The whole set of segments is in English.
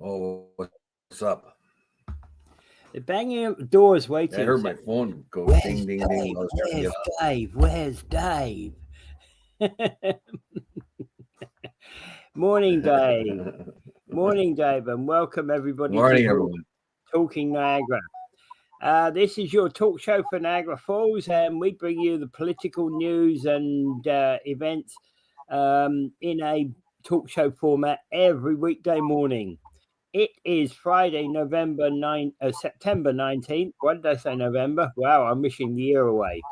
Oh, what's up? They're banging at the doors waiting. I heard my phone go ding, ding, ding. Where's Dave? Where's Dave? Morning, Dave. Morning, Dave, and welcome everybody Morning, to everyone. Talking Niagara. This is your talk show for Niagara Falls, and we bring you the political news and events in a talk show format every weekday morning. It is Friday, September 19th. Why did I say November? Wow, I'm wishing the year away.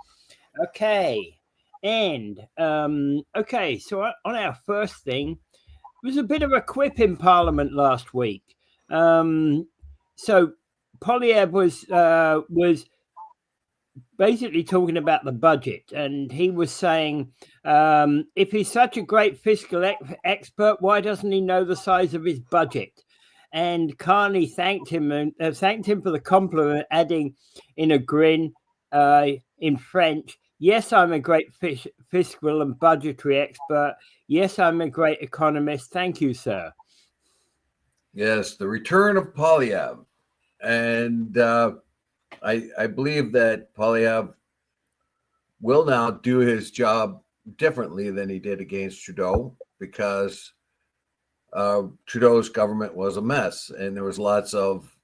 Okay. And, so on our first thing, there was a bit of a quip in Parliament last week. So Poilievre was basically talking about the budget, and he was saying, if he's such a great fiscal expert, why doesn't he know the size of his budget? And Carney thanked him for the compliment, adding in a grin in French, "Yes, I'm a great fiscal and budgetary expert. Yes, I'm a great economist. Thank you, sir." Yes, the return of Poilievre. And I believe that Poilievre will now do his job differently than he did against Trudeau, because Trudeau's government was a mess, and there was lots of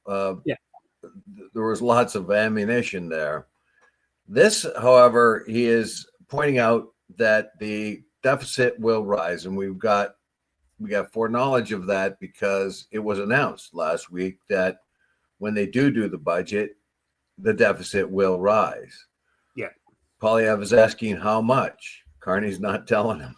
ammunition there. This, however, he is pointing out that the deficit will rise, and we got foreknowledge of that because it was announced last week that when they do the budget, the deficit will rise. Yeah. Poilievre is asking how much. Carney's not telling him.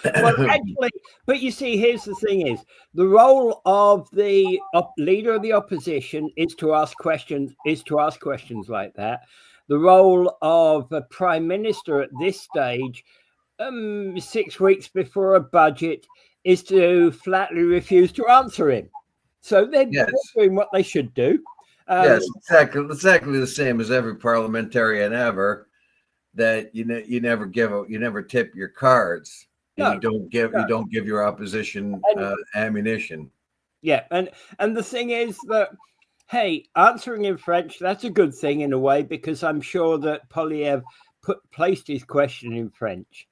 Well, actually, but you see, here's the thing: is the role of the leader of the opposition is to ask questions. Like that. The role of a prime minister at this stage, 6 weeks before a budget, is to flatly refuse to answer him. So they're doing what they should do. Yes, exactly the same as every parliamentarian ever. That you never tip your cards. No, you don't give your opposition ammunition. Yeah, and the thing is that, hey, answering in French, that's a good thing in a way, because I'm sure that Poilievre placed his question in French.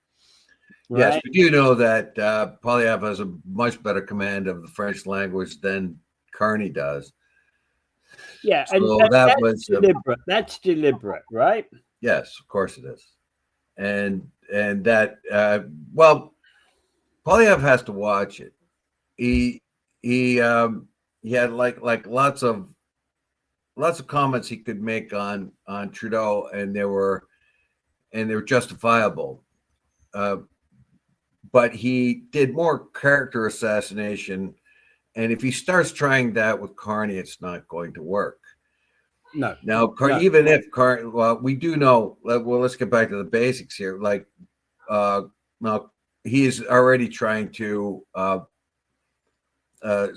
Right? Yes, but you know that Poilievre has a much better command of the French language than Carney does. Yeah, so and that's deliberate. That's deliberate, right? Yes, of course it is. And that Poilievre has to watch it. He had like lots of comments he could make on Trudeau, and they were justifiable. But he did more character assassination, and if he starts trying that with Carney, it's not going to work. No. Now, even if Carney, we do know. Well, let's get back to the basics here. Like, now he is already trying to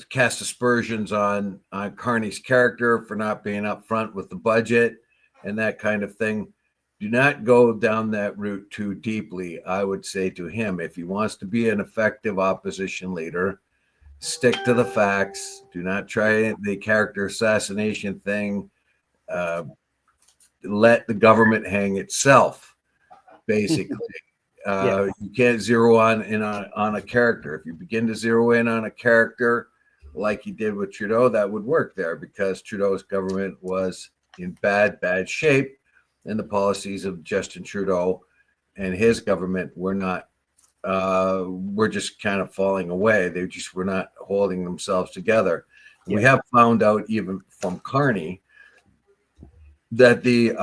cast aspersions on Carney's character for not being upfront with the budget and that kind of thing. Do not go down that route too deeply, I would say to him. If he wants to be an effective opposition leader, stick to the facts. Do not try the character assassination thing. Let the government hang itself, basically. You can't zero in on a character. If you begin to zero in on a character like you did with Trudeau, that would work there, because Trudeau's government was in bad shape, and the policies of Justin Trudeau and his government were not were just kind of falling away. They just were not holding themselves together. Yeah. We have found out, even from Carney, that the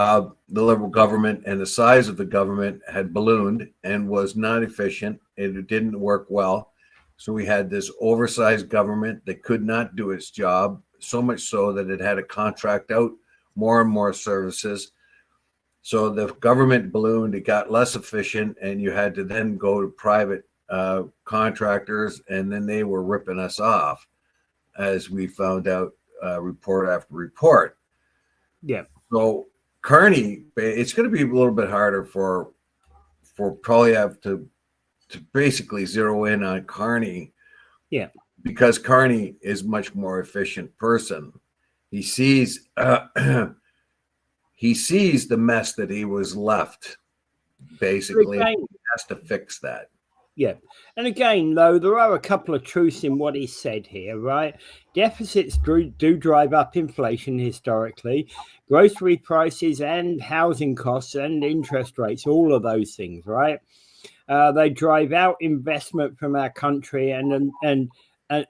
Liberal government and the size of the government had ballooned and was not efficient. It didn't work well. So we had this oversized government that could not do its job, so much so that it had to contract out more and more services. So the government ballooned, it got less efficient, and you had to then go to private contractors, and then they were ripping us off, as we found out report after report. Yeah. So Carney, it's going to be a little bit harder for Poilievre to basically zero in on Carney. Yeah. because Carney is much more efficient person. He sees he sees the mess that he was left. Basically, he has to fix that. Yeah. And again, though, there are a couple of truths in what he said here, right? Deficits do drive up inflation historically, grocery prices and housing costs and interest rates, all of those things, right? They drive out investment from our country and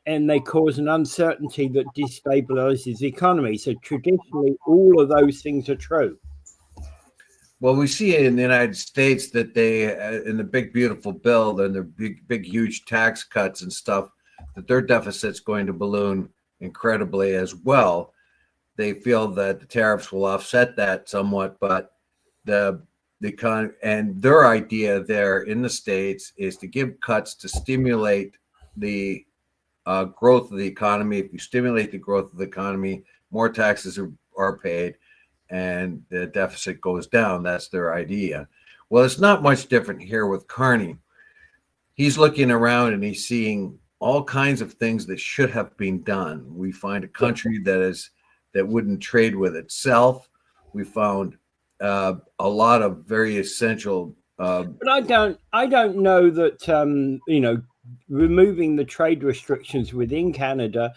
they cause an uncertainty that destabilizes the economy. So traditionally, all of those things are true. Well, we see in the United States that they, in the big, beautiful bill and their big, huge tax cuts and stuff, that their deficit's going to balloon incredibly as well. They feel that the tariffs will offset that somewhat, but the and their idea there in the States is to give cuts to stimulate the growth of the economy. If you stimulate the growth of the economy, more taxes are paid, and the deficit goes down. That's their idea. Well, it's not much different here with Carney. He's looking around and he's seeing all kinds of things that should have been done. We find a country that wouldn't trade with itself. We found a lot of very essential. But I don't know that removing the trade restrictions within Canada,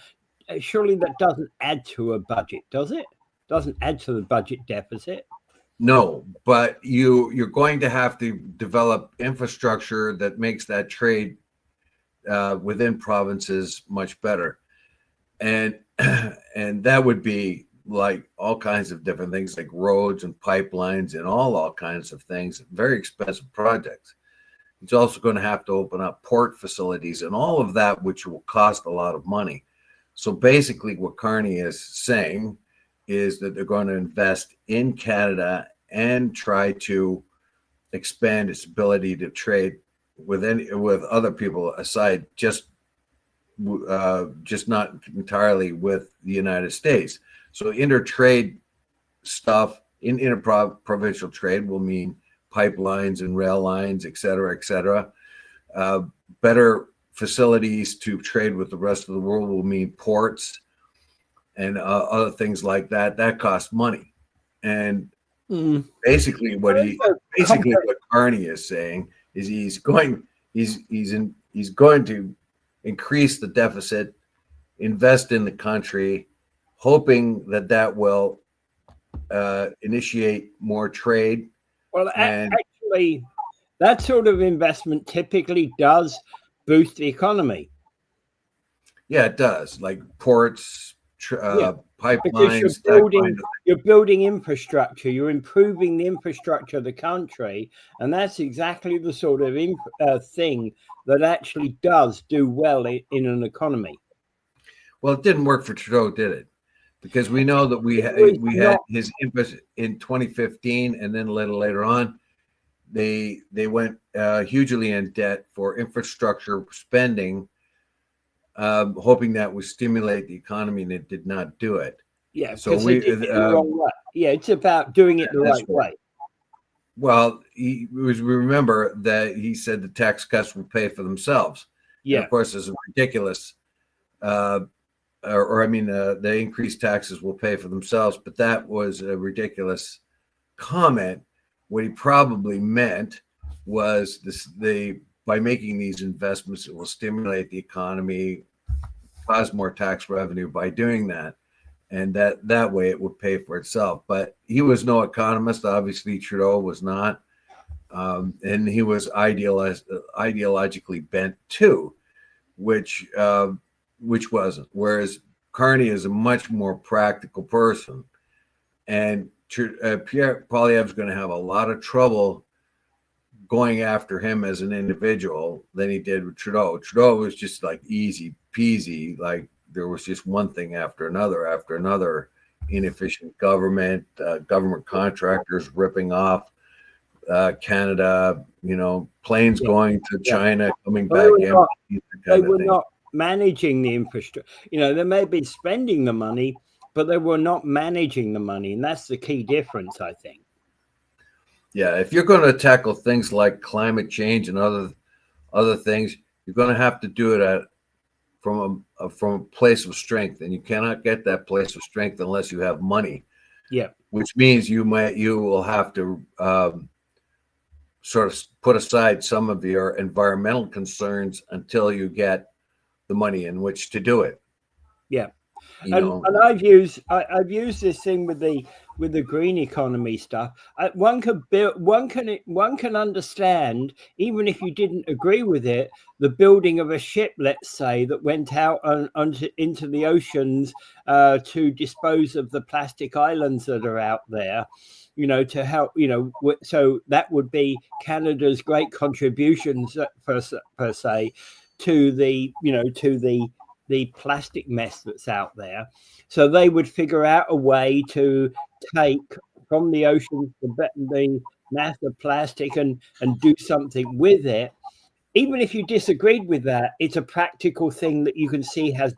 surely that doesn't add to a budget, does it? Doesn't add to the budget deficit. No, but you're going to have to develop infrastructure that makes that trade within provinces much better, and that would be like all kinds of different things, like roads and pipelines and all kinds of things, very expensive projects. It's also going to have to open up port facilities and all of that, which will cost a lot of money. So basically what Carney is saying is that they're going to invest in Canada and try to expand its ability to trade with other people aside, just not entirely with the United States. So intertrade stuff in interprovincial trade will mean pipelines and rail lines, et cetera, et cetera. Better facilities to trade with the rest of the world will mean ports and other things like that. That costs money. And basically what Carney is saying is he's going to increase the deficit, invest in the country, hoping that will initiate more trade. Well, actually, that sort of investment typically does boost the economy. Yeah, it does. Like ports, pipelines. You're building infrastructure. You're improving the infrastructure of the country, and that's exactly the sort of thing that actually does do well in an economy. Well, it didn't work for Trudeau, did it? Because we know that we had his interest in 2015, and then a little later on, they went hugely in debt for infrastructure spending, hoping that would stimulate the economy, and it did not do it. Yeah, so it's about doing it the right way. Well, remember that he said the tax cuts will pay for themselves. Yeah, and of course, it's ridiculous. The increased taxes will pay for themselves, but that was a ridiculous comment. What he probably meant was by making these investments, it will stimulate the economy, cause more tax revenue by doing that, and that way it would pay for itself. But he was no economist. Obviously, Trudeau was not, and he was ideologically bent too, which wasn't. Whereas Carney is a much more practical person, and Pierre Poilievre is going to have a lot of trouble going after him as an individual than he did with Trudeau. Trudeau was just like easy peasy. Like there was just one thing after another, inefficient government, government contractors ripping off Canada, planes going to China, coming back in. They were not managing the infrastructure. They may be spending the money, but they were not managing the money, and that's the key difference, I think. Yeah, if you're going to tackle things like climate change and other things, you're going to have to do it from a place of strength, and you cannot get that place of strength unless you have money. Yeah. Which means you will have to sort of put aside some of your environmental concerns until you get the money in which to do it. Yeah. You And know, I've used this thing with the green economy stuff. One can understand, even if you didn't agree with it, the building of a ship, let's say, that went out into the oceans to dispose of the plastic islands that are out there, you know, to help, you know, so that would be Canada's great contributions per se to the, you know, to the plastic mess that's out there. So they would figure out a way to take from the oceans the mass of plastic and do something with it. Even if you disagreed with that, it's a practical thing that you can see has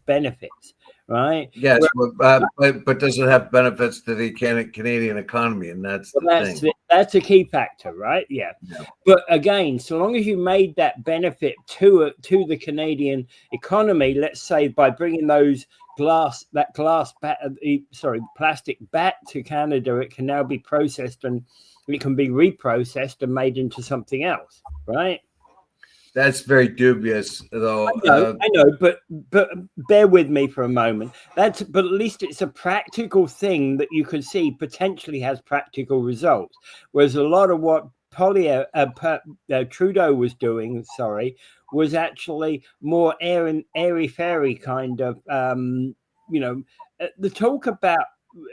benefits, right? yes, but does it have benefits to the Canadian economy? And that's the thing. That's a key factor, right? Yeah. But again, so long as you made that benefit to the Canadian economy, let's say by bringing those plastic back to Canada, it can now be processed and it can be reprocessed and made into something else, right? That's very dubious, though. I know, but bear with me for a moment. But at least it's a practical thing that you can see potentially has practical results. Whereas a lot of what Trudeau was doing, was actually more airy fairy kind of, you know, the talk about,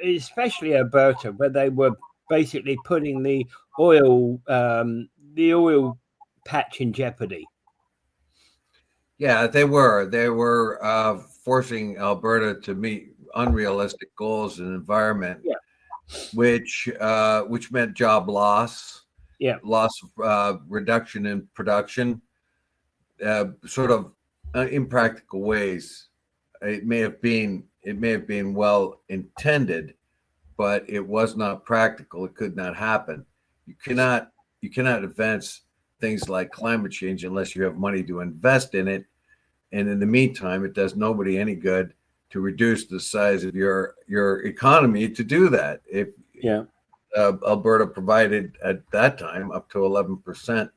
especially Alberta, where they were basically putting the oil patch in jeopardy. Yeah, they were forcing Alberta to meet unrealistic goals in environment, which meant job loss, loss of reduction in production, sort of impractical ways. It may have been well intended, but it was not practical. It could not happen. You cannot advance things like climate change unless you have money to invest in it. And in the meantime, it does nobody any good to reduce the size of your economy to do that. If Alberta provided at that time up to 11%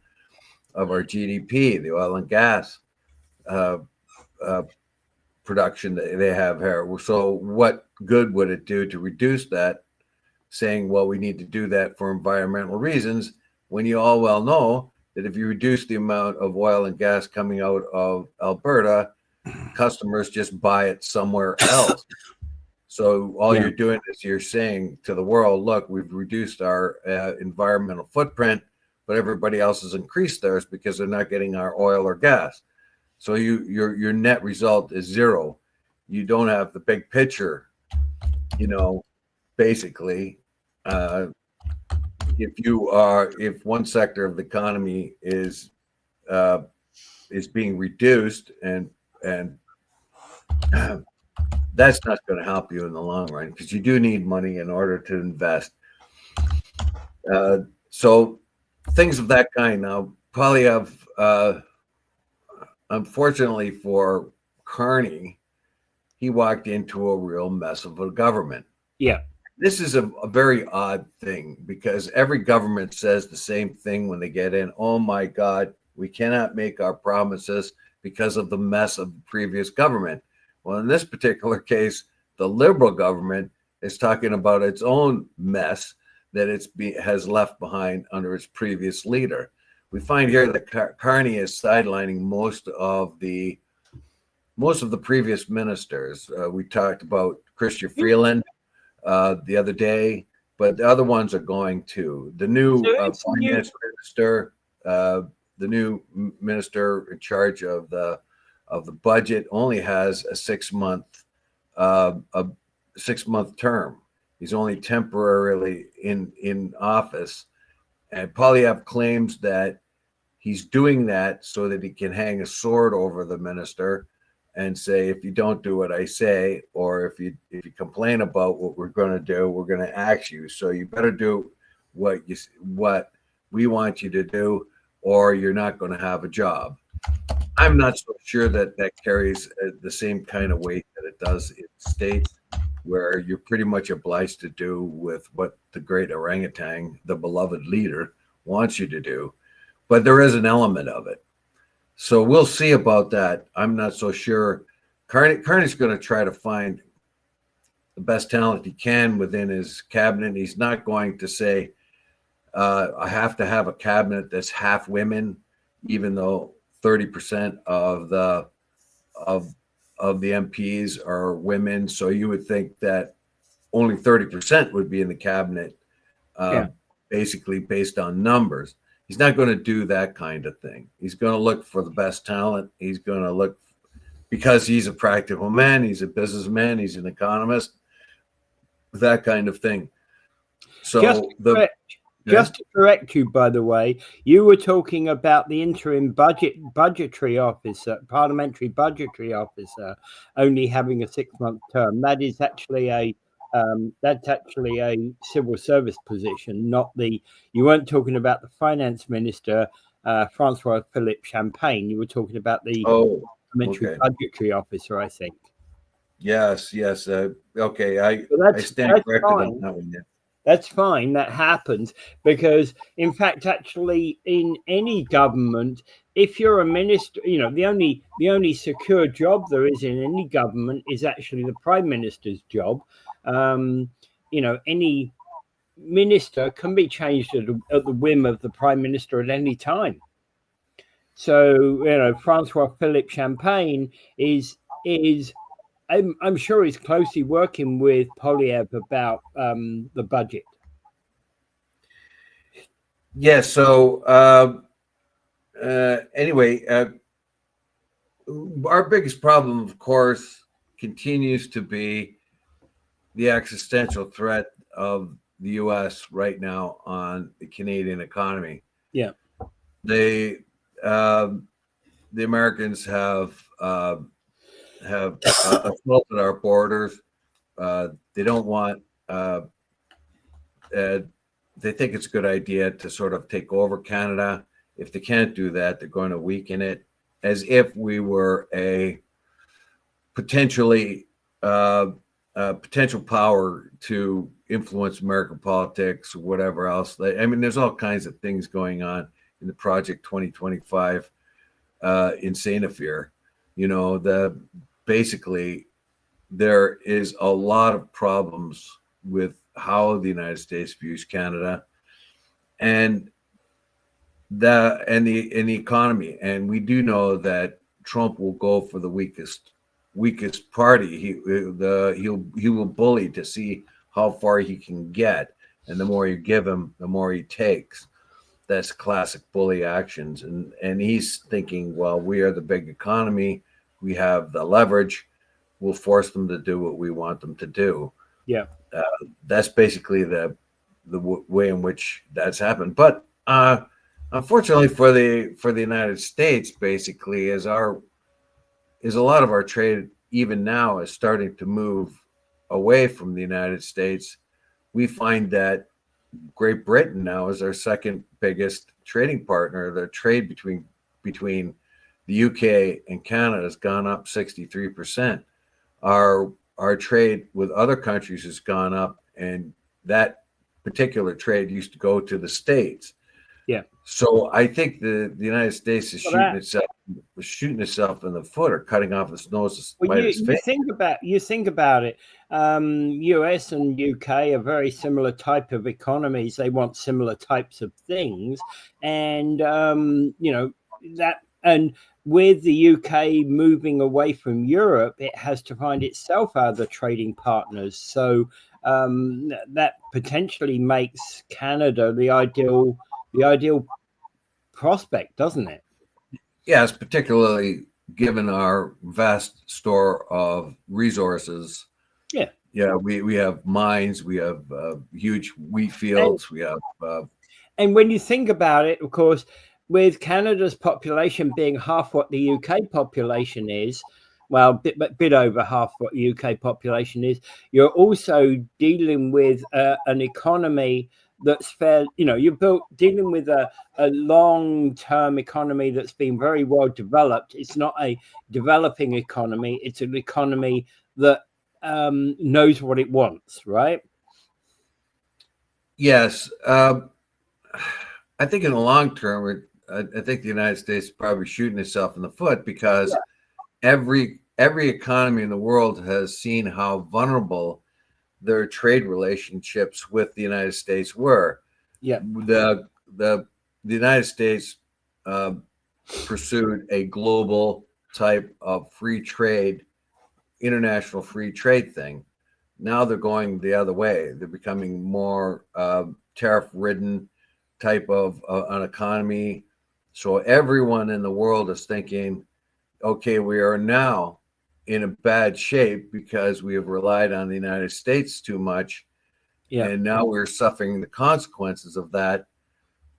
of our GDP, the oil and gas production that they have here. So what good would it do to reduce that, saying, well, we need to do that for environmental reasons, when you all well know that if you reduce the amount of oil and gas coming out of Alberta, customers just buy it somewhere else. So all you're doing is you're saying to the world, look, we've reduced our environmental footprint, but everybody else has increased theirs because they're not getting our oil or gas. So your net result is zero. You don't have the big picture, you know, basically. If one sector of the economy is being reduced, and that's not going to help you in the long run, because you do need money in order to invest. So things of that kind. Now, Poilievre, unfortunately for Carney, he walked into a real mess of a government. Yeah. This is a very odd thing, because every government says the same thing when they get in. Oh my God, we cannot make our promises because of the mess of the previous government. Well, in this particular case, the Liberal government is talking about its own mess that has left behind under its previous leader. We find here that Carney is sidelining most of the previous ministers. We talked about Chrystia Freeland the other day, but the other ones are going too. The new finance minister, the new minister in charge of the budget, only has a 6-month term. He's only temporarily in office, and Poilievre claims that he's doing that so that he can hang a sword over the minister and say, if you don't do what I say, or if you complain about what we're going to do, we're going to axe you. So you better do what we want you to do, or you're not going to have a job. I'm not so sure that that carries the same kind of weight that it does in states, where you're pretty much obliged to do with what the great orangutan, the beloved leader, wants you to do. But there is an element of it. So we'll see about that. I'm not so sure. Carney's going to try to find the best talent he can within his cabinet. He's not going to say, I have to have a cabinet that's half women, even though 30% of the MPs are women. So you would think that only 30% would be in the cabinet, basically based on numbers. He's not going to do that kind of thing. He's going to look for the best talent. He's going to look, because he's a practical man, he's a businessman, he's an economist, that kind of thing. So just to correct you, by the way, you were talking about the interim budgetary officer, parliamentary budgetary officer, only having a 6-month term. That is actually a civil service position, not the. You weren't talking about the finance minister, Francois Philippe Champagne. You were talking about the parliamentary budgetary officer, I think. Yes. Okay, I stand corrected on that one. Yeah. That's fine. That happens because, in fact, actually, in any government, if you're a minister, the only secure job there is in any government is actually the prime minister's job. Any minister can be changed at the whim of the prime minister at any time. So, Francois Philippe Champagne is. I'm sure he's closely working with Poilievre about the budget. Yeah. So anyway, our biggest problem, of course, continues to be the existential threat of the U.S. right now on the Canadian economy. Yeah. The Americans have assaulted our borders. They don't want. They think it's a good idea to sort of take over Canada. If they can't do that, they're going to weaken it, as if we were a potential power to influence American politics or whatever else. I mean, there's all kinds of things going on in the Project 2025 insane affair. Basically there is a lot of problems with how the United States views Canada and the economy. And we do know that Trump will go for the weakest party. He will bully to see how far he can get. And the more you give him, the more he takes. That's classic bully actions. And he's thinking, well, we are the big economy. We have the leverage. We'll force them to do what we want them to do. Yeah. That's basically the way in which that's happened. But unfortunately for the United States, basically, is a lot of our trade even now is starting to move away from the United States. We find that Great Britain now is our second biggest trading partner. The trade between the UK and Canada has gone up 63%. Our trade with other countries has gone up, and that particular trade used to go to the States. Yeah. So I think the United States is shooting itself in the foot, or cutting off its nose. Well, you think about it. US and UK are very similar type of economies. They want similar types of things, and and with the UK moving away from Europe, it has to find itself other trading partners. So that potentially makes Canada the ideal prospect, doesn't it? Yes, particularly given our vast store of resources. Yeah, we have mines, we have huge wheat fields, and when you think about it, of course, with Canada's population being half what the UK population is, well, bit over half what the UK population is, you're also dealing with an economy that's fair. You're dealing with a long-term economy that's been very well developed. It's not a developing economy. It's an economy that knows what it wants, right? Yes. I think in the long term, I think the United States is probably shooting itself in the foot because every economy in the world has seen how vulnerable their trade relationships with the United States were. Yeah. The United States pursued a global type of free trade, international free trade thing. Now they're going the other way. They're becoming more tariff-ridden type of an economy. So everyone in the world is thinking, okay, we are now in a bad shape because we have relied on the United States too much. Yeah. And now we're suffering the consequences of that.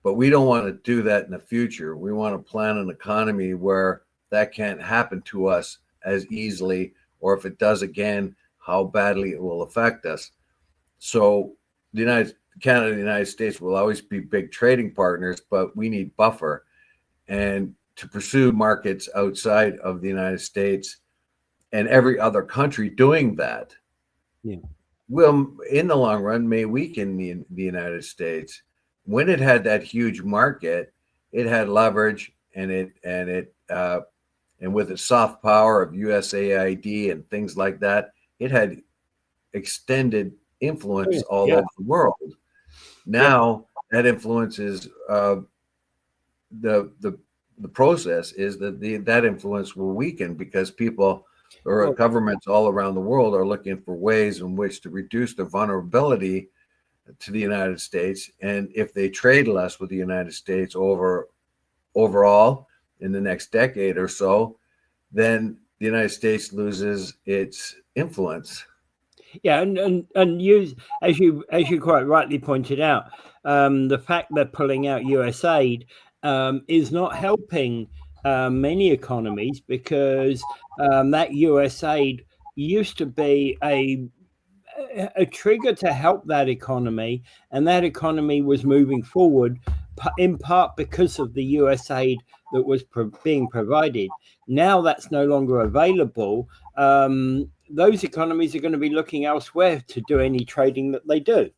But we don't want to do that in the future. We want to plan an economy where that can't happen to us as easily, or if it does again, how badly it will affect us. So Canada and the United States will always be big trading partners, but we need buffer. And to pursue markets outside of the United States and every other country doing that will, in the long run, may weaken the United States. When it had that huge market, it had leverage, and with its soft power of USAID and things like that, it had extended influence all over the world. Now that influence is the process is that that influence will weaken because people or governments all around the world are looking for ways in which to reduce their vulnerability to the United States. And if they trade less with the United States overall in the next decade or so, then the United States loses its influence. Yeah, and use as you quite rightly pointed out, the fact they're pulling out US aid is not helping many economies because that US aid used to be a trigger to help that economy, and that economy was moving forward in part because of the US aid that was being provided. Now that's no longer available. Those economies are going to be looking elsewhere to do any trading that they do.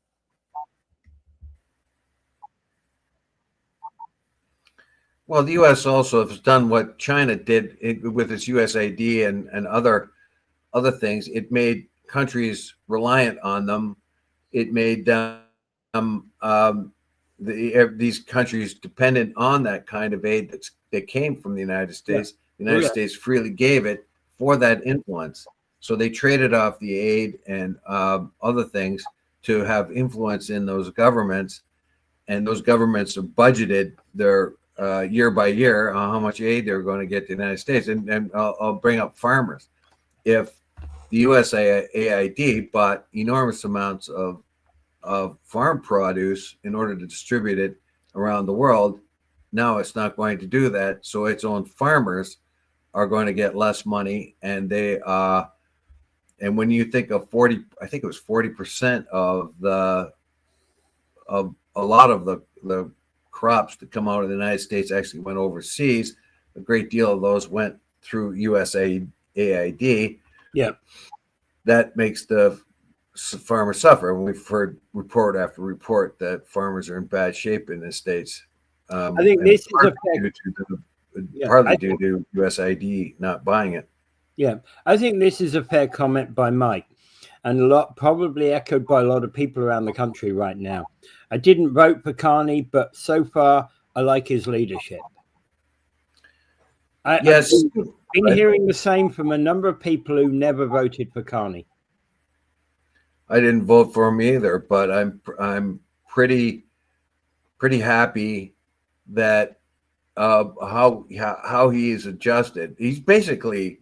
Well, the U.S. also has done what China did with its USAID and other things. It made countries reliant on them. It made them these countries dependent on that kind of aid that came from the United States. The United States freely gave it for that influence. So they traded off the aid and other things to have influence in those governments, and those governments are budgeted their year by year on how much aid they're going to get to the United States. And I'll bring up farmers. If the USAID bought enormous amounts of farm produce in order to distribute it around the world, now it's not going to do that. So its own farmers are going to get less money, and and when you think of 40, I think it was 40% of a lot of the crops that come out of the United States actually went overseas. A great deal of those went through USAID. Yeah, that makes the farmers suffer. And we've heard report after report that farmers are in bad shape in the States. I think this is partly due to USAID not buying it. Yeah, I think this is a fair comment by Mike, and probably echoed by a lot of people around the country right now. I didn't vote for Carney, but so far I like his leadership. Yes, I've been hearing the same from a number of people who never voted for Carney. I didn't vote for him either, but I'm pretty happy that how he's adjusted. He's basically,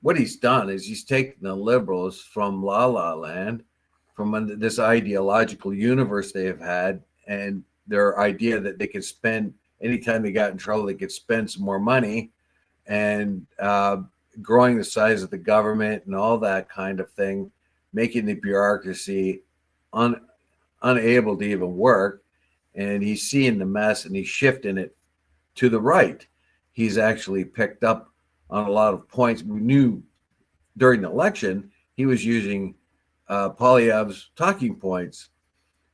what he's done is he's taken the liberals from La La Land, from this ideological universe they have had, and their idea that they could spend anytime they got in trouble, they could spend some more money, and growing the size of the government and all that kind of thing, making the bureaucracy unable to even work, and he's seeing the mess and he's shifting it to the right. He's actually picked up on a lot of points. We knew during the election he was using Poilievre's talking points,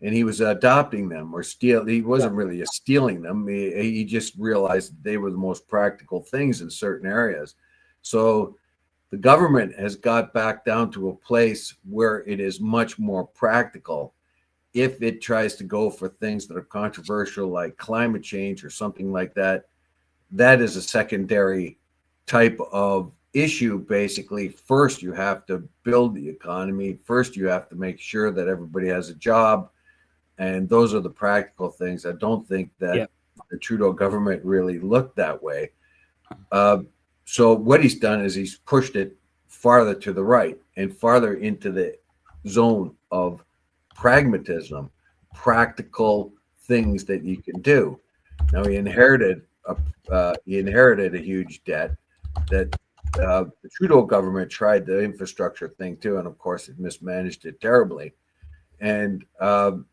and he was adopting them or steal. He wasn't really stealing them. He just realized they were the most practical things in certain areas. So the government has got back down to a place where it is much more practical. If it tries to go for things that are controversial, like climate change or something like that, that is a secondary type of issue. Basically, first you have to build the economy. First you have to make sure that everybody has a job. And those are the practical things. I don't think that the Trudeau government really looked that way. So what he's done is he's pushed it farther to the right and farther into the zone of pragmatism, practical things that you can do. Now he inherited a huge debt that the Trudeau government tried the infrastructure thing too, and of course it mismanaged it terribly. And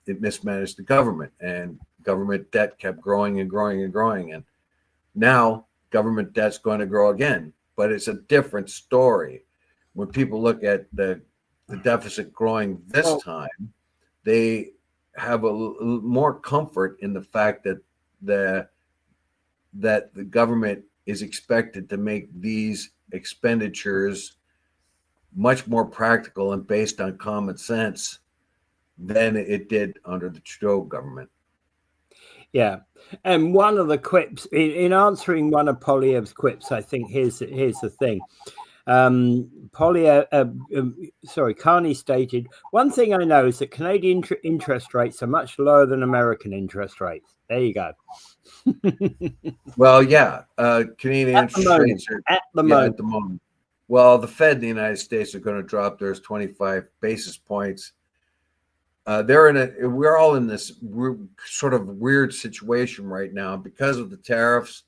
it mismanaged the government, and government debt kept growing and growing and growing. And now government debt's going to grow again, but it's a different story. When people look at the deficit growing this time, they have a more comfort in the fact that the government is expected to make these expenditures much more practical and based on common sense than it did under the Trudeau government. Yeah, and one of the quips in answering one of Poilievre's quips, I think here's the thing. Carney stated, "One thing I know is that Canadian interest rates are much lower than American interest rates." There you go. Well, yeah, Canadian interest rates are at the moment. Well, the Fed in the United States are going to drop theirs 25 basis points. We're all in this sort of weird situation right now because of the tariffs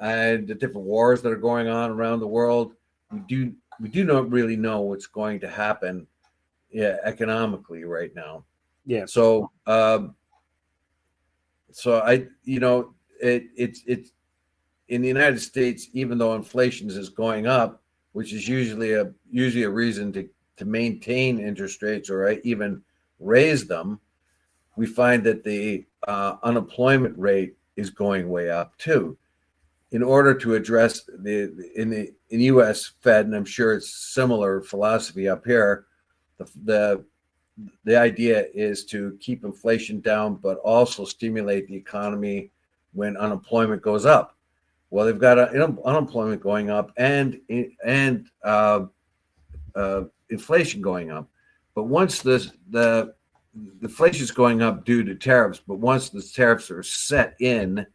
and the different wars that are going on around the world. We do not really know what's going to happen economically right now. Yeah. So it's in the United States, even though inflation is going up, which is usually a reason to maintain interest rates or even raise them, we find that the unemployment rate is going way up too. In order to address in U.S. Fed, and I'm sure it's similar philosophy up here, the idea is to keep inflation down, but also stimulate the economy when unemployment goes up. Well, they've got unemployment going up and inflation going up. But once the inflation is going up due to tariffs, but once the tariffs are set in,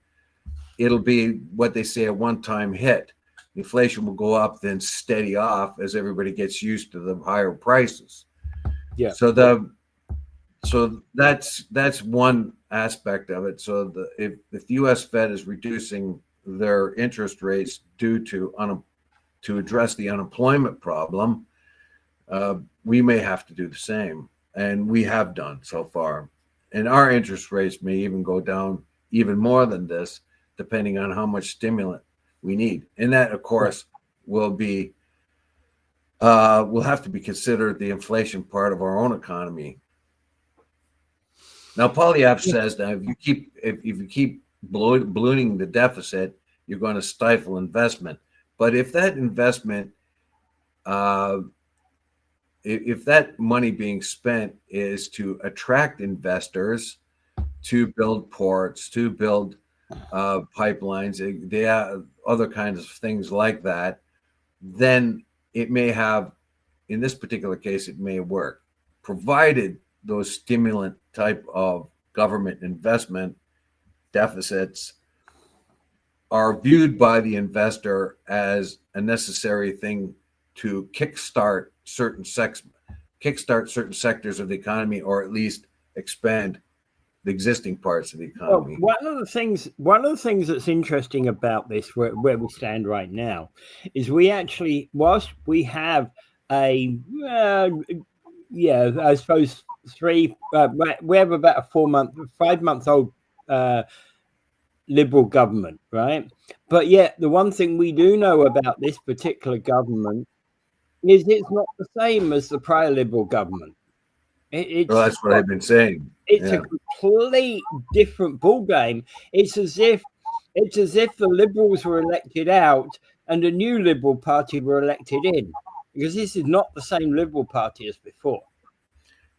it'll be what they say a one-time hit. Inflation will go up, then steady off as everybody gets used to the higher prices. Yeah. So that's one aspect of it. So if the U.S. Fed is reducing their interest rates due to address the unemployment problem, we may have to do the same, and we have done so far. And our interest rates may even go down even more than this, depending on how much stimulant we need. And that, of course, will have to be considered the inflation part of our own economy. Now, Poilievre says that if you keep ballooning the deficit, you're going to stifle investment. But if that investment, if that money being spent is to attract investors, to build ports, to build pipelines, they have other kinds of things like that, then it may have, in this particular case, it may work, provided those stimulant type of government investment deficits are viewed by the investor as a necessary thing to kickstart certain sectors of the economy, or at least expand the existing parts of the economy. Well, one of the things that's interesting about this, where we stand right now, is we actually, whilst we have I suppose we have about a 5-month-old Liberal government, right? But yet the one thing we do know about this particular government is it's not the same as the prior Liberal government. Well, that's what I've been saying. It's a complete different ball game. It's as if the Liberals were elected out and a new Liberal Party were elected in, because this is not the same Liberal Party as before.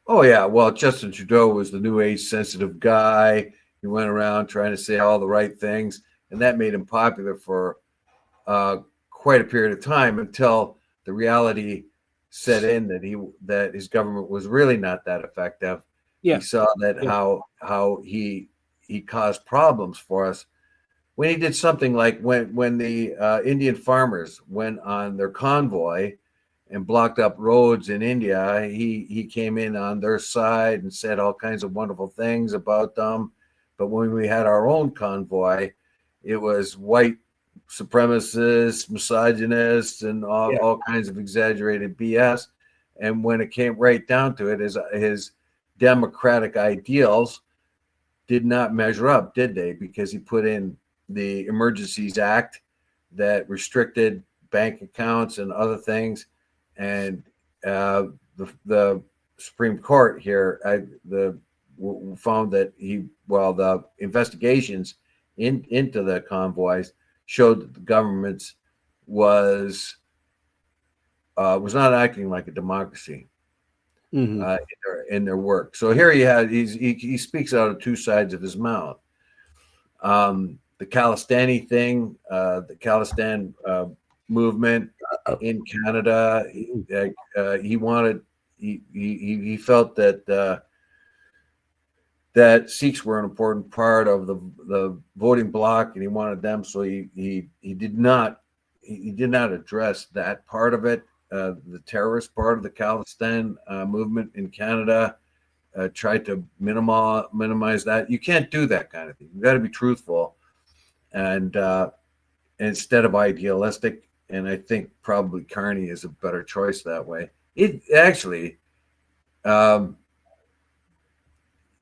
Oh yeah, well, Justin Trudeau was the new age sensitive guy. He went around trying to say all the right things, and that made him popular for quite a period of time until the reality set in that his government was really not that effective. Yeah. He saw that how he caused problems for us when he did something like when the Indian farmers went on their convoy and blocked up roads in India. He came in on their side and said all kinds of wonderful things about them. But when we had our own convoy, it was white supremacists, misogynists, and all kinds of exaggerated BS. And when it came right down to it, his democratic ideals did not measure up, did they? Because he put in the Emergencies Act that restricted bank accounts and other things. And the Supreme Court here found that the investigations into the convoys showed that the government was not acting like a democracy in their work. So here he speaks out of two sides of his mouth. The Khalistani thing, the Khalistan movement in Canada, he felt that that Sikhs were an important part of the voting bloc, and he wanted them. So he did not address that part of it. The terrorist part of the Khalistan movement in Canada, tried to minimize that. You can't do that kind of thing. You got to be truthful, and instead of idealistic. And I think probably Carney is a better choice that way. It actually.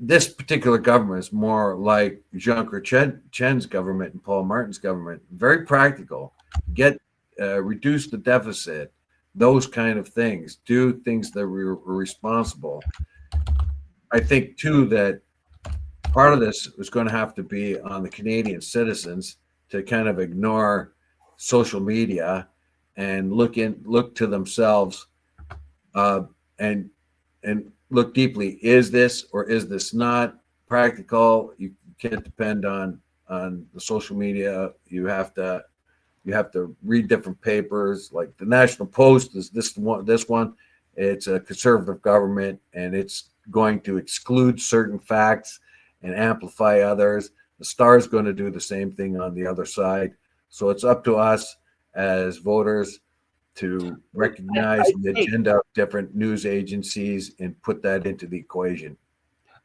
This particular government is more like Jean-Chrétien's Chen's government and Paul Martin's government. Very practical. Reduce the deficit, those kind of things. Do things that were responsible. I think too that part of this is going to have to be on the Canadian citizens to kind of ignore social media and look to themselves and look deeply. Is this or is this not practical? You can't depend on the social media. You have to read different papers. Like the National Post is this one. It's a conservative government, and it's going to exclude certain facts and amplify others. The Star is going to do the same thing on the other side. So it's up to us as voters to recognize the agenda of different news agencies and put that into the equation.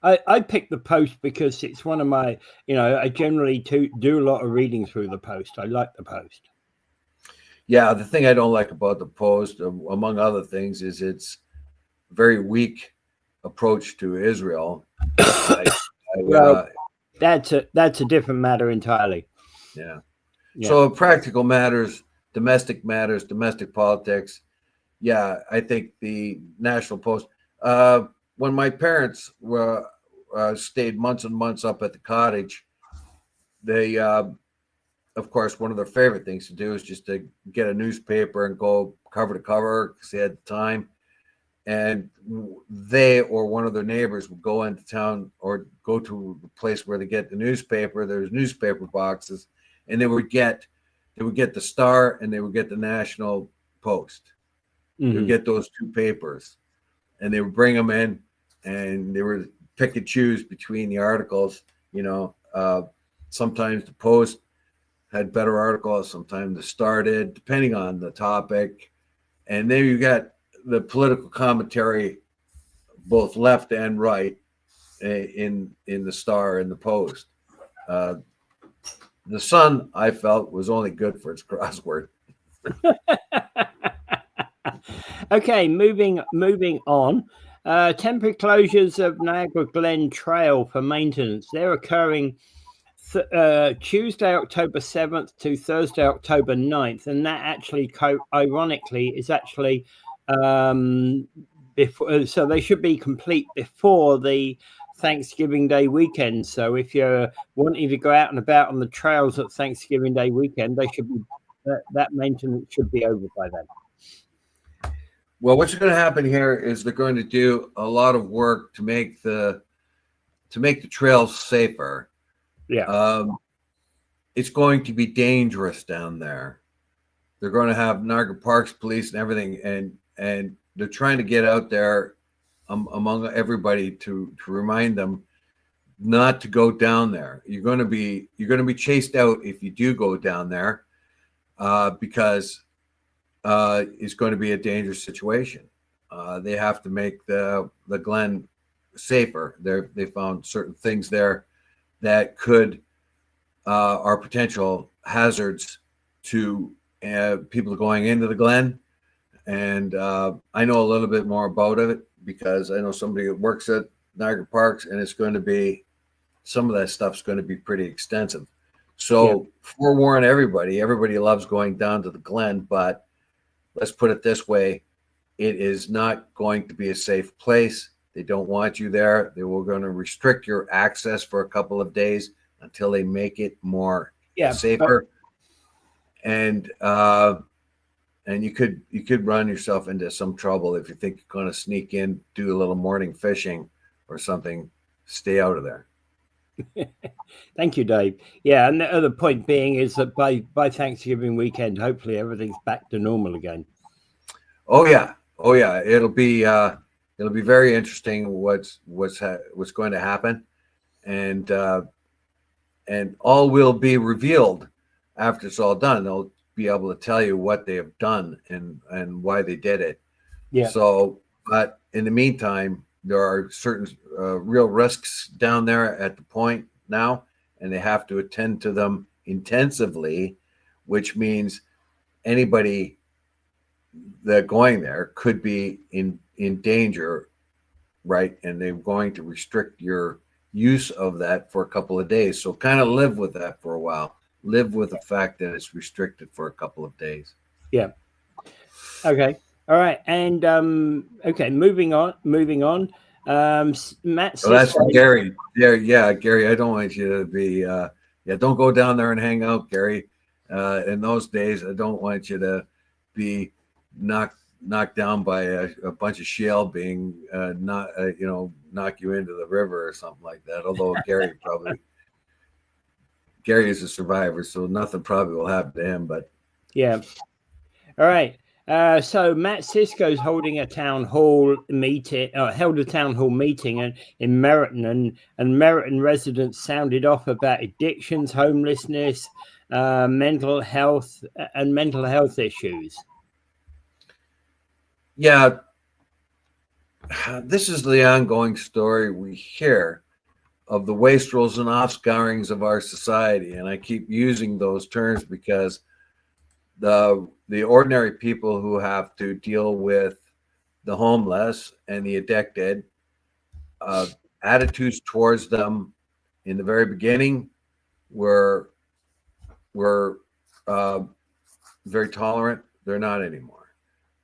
I picked the Post because it's one of my, I generally do a lot of reading through the Post. I like the Post. Yeah, the thing I don't like about the Post, among other things, is its very weak approach to Israel. Well, that's a different matter entirely. Yeah. So practical matters, domestic politics. Yeah, I think the National Post. When my parents were stayed months and months up at the cottage, they, of course, one of their favorite things to do is just to get a newspaper and go cover to cover because they had the time. And they or one of their neighbors would go into town or go to the place where they get the newspaper. There's newspaper boxes, and they would get the Star and they would get the National Post. Mm-hmm. They would get those two papers, and they would bring them in, and they would pick and choose between the articles. Sometimes the Post had better articles, sometimes the Star did, depending on the topic. And then you got the political commentary, both left and right, in the Star and the Post. The Sun, I felt, was only good for its crossword. Okay, moving on. Temporary closures of Niagara Glen Trail for maintenance. They're occurring Tuesday, October 7th to Thursday, October 9th. And that actually, ironically, is actually before. So they should be complete before the Thanksgiving Day weekend. So if you're wanting to go out and about on the trails at Thanksgiving Day weekend, they should be that maintenance should be over by then. Well, what's going to happen here is they're going to do a lot of work to make the trails safer. Yeah. It's going to be dangerous down there. They're going to have Niagara Parks police and everything, and they're trying to get out there among everybody to remind them not to go down there. You're going to be chased out if you do go down there, because it's going to be a dangerous situation. They have to make the Glen safer. They found certain things there that are potential hazards to people going into the Glen. And I know a little bit more about it because I know somebody that works at Niagara Parks, and it's going to be, some of that stuff's going to be pretty extensive. So forewarn everybody loves going down to the Glen, but let's put it this way, it is not going to be a safe place. They don't want you there. They were going to restrict your access for a couple of days until they make it more safer. And you could run yourself into some trouble if you think you're going to sneak in, do a little morning fishing or something. Stay out of there. Thank you, Dave. Yeah, and the other point being is that by Thanksgiving weekend, hopefully everything's back to normal again. Oh yeah. It'll be very interesting what's going to happen, and all will be revealed after it's all done. They'll be able to tell you what they have done and why they did it. Yeah. So, but in the meantime, there are certain real risks down there at the point now, and they have to attend to them intensively, which means anybody that going there could be in danger, right? And they're going to restrict your use of that for a couple of days. So kind of live with that for a while. Live with the fact that it's restricted for a couple of days. Yeah. Okay. All right. And okay, moving on. Matt. So that's Gary. Yeah, Gary, I don't want you to be don't go down there and hang out, Gary. In those days, I don't want you to be knocked down by a bunch of shale being knock you into the river or something like that. Although Gary is a survivor, so nothing probably will happen to him. But yeah. All right. So Matt Sisko's holding a town hall meeting. Held a town hall meeting in Merritton, and Merritton residents sounded off about addictions, homelessness, mental health issues. Yeah, this is the ongoing story we hear of the wastrels and offscourings of our society, and I keep using those terms because the ordinary people who have to deal with the homeless and the addicted, attitudes towards them in the very beginning were very tolerant. They're not anymore,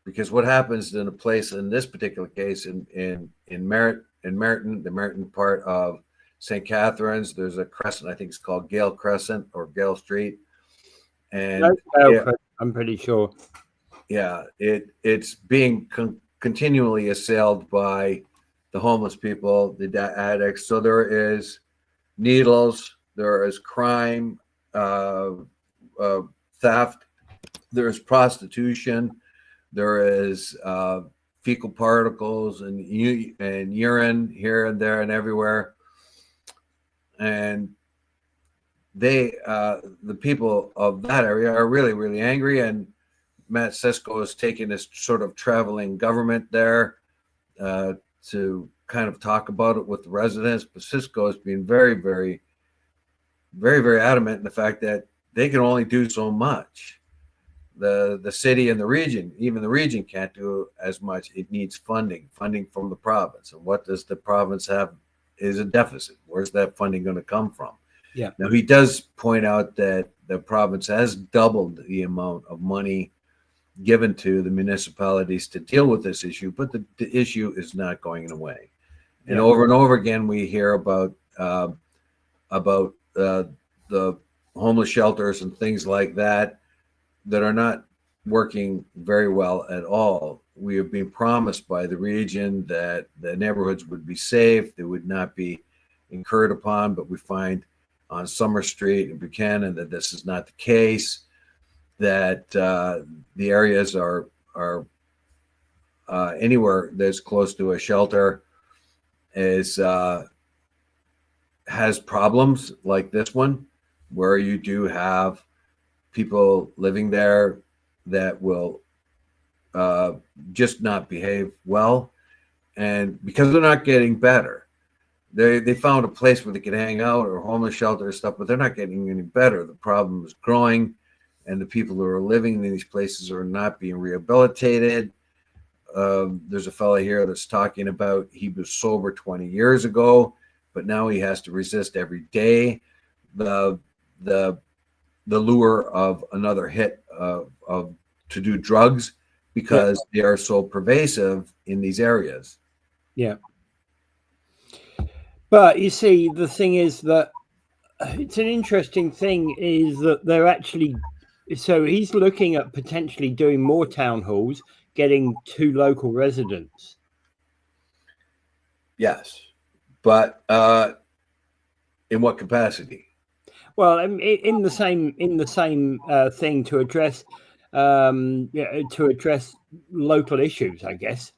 because what happens in a place, in this particular case, in Merritton, the Merritton part of St. Catharines, there's a crescent, I think it's called Gale Crescent or Gale Street. And I'm pretty sure. Yeah, it's being continually assailed by the homeless people, the addicts. So there is needles, there is crime, theft, there is prostitution, there is fecal particles and urine here and there and everywhere. And the people of that area are really, really angry, and Matt Sisko is taking this sort of traveling government there to kind of talk about it with the residents. But Sisko has been very, very, very, very adamant in the fact that they can only do so much. the city and the region, even the region can't do as much. It needs funding from the province. And what does the province have is a deficit. Where's that funding going to come from? Yeah. Now, he does point out that the province has doubled the amount of money given to the municipalities to deal with this issue, but the issue is not going away. And over again, we hear about the homeless shelters and things like that are not working very well at all. We have been promised by the region that the neighborhoods would be safe, they would not be incurred upon, but we find on Summer Street in Buchanan that this is not the case, that the areas are anywhere that's close to a shelter has problems like this one, where you do have people living there that will just not behave well, and because they're not getting better, they found a place where they could hang out or homeless shelter or stuff, but they're not getting any better. The problem is growing, and the people who are living in these places are not being rehabilitated. There's a fellow here that's talking about he was sober 20 years ago, but now he has to resist every day the lure of another hit of to do drugs, because they are so pervasive in these areas. Yeah. But you see, the thing is that it's an interesting thing is that they're actually, so he's looking at potentially doing more town halls, getting to local residents. Yes, but in what capacity? Well, in the same thing to address local issues, I guess.